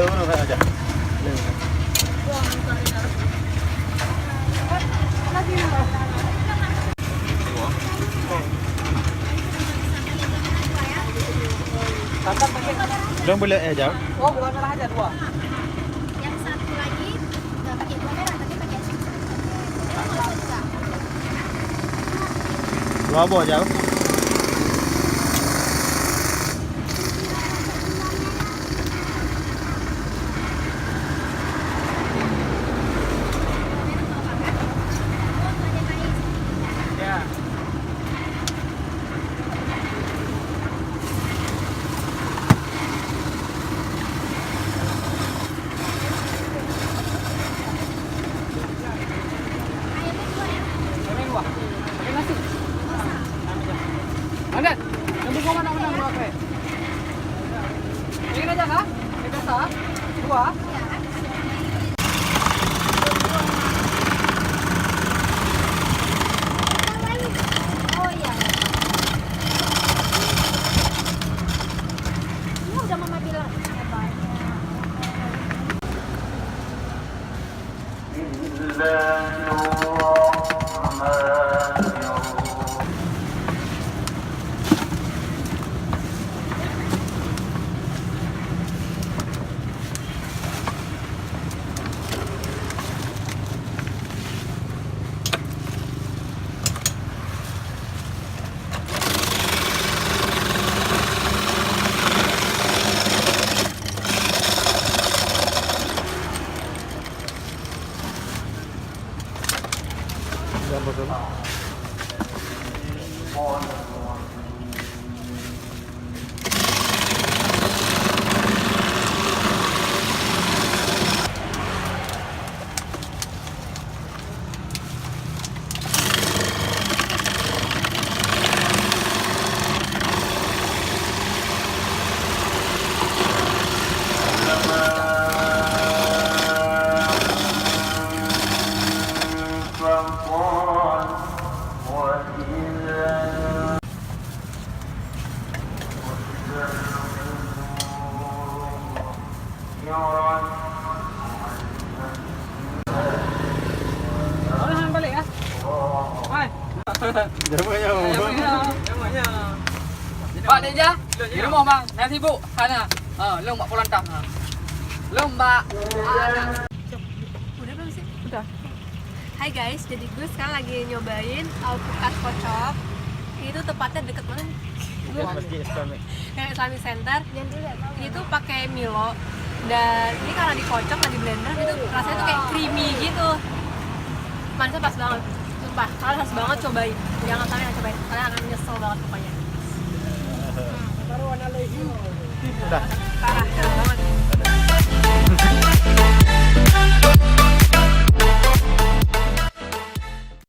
mana aja. Dong boleh jauh. Oh, bukan merah aja dua. Yang satu lagi nggak pakai gula merah tapi pakai susu. Dua buah jauh. Ya. Ini dua. Pakai nasi. Ada. Yang buka mana dua pakai? Ini aja kah? Ini biasa. Dua. Oh iya. Ini udah mama bilang Orang balik ya. Hai. Jamanya. Pak Deja, di rumah bang. Saya sibuk. Sana. Long Mbak Polantang. Long Mbak. udah belum sih? Udah. Hai guys, jadi gue sekarang lagi nyobain alpukat kocok. Itu tepatnya deket mana? Masjid Islamic. Kayak Islamic Center. Itu pakai Milo. Dan ini karena dikocok, di blender gitu, rasanya tuh kayak creamy gitu. Manisnya pas banget. Sumpah, kalian harus banget cobain. Jangan kalian cobain, kalian akan nyesel banget pokoknya. Udah.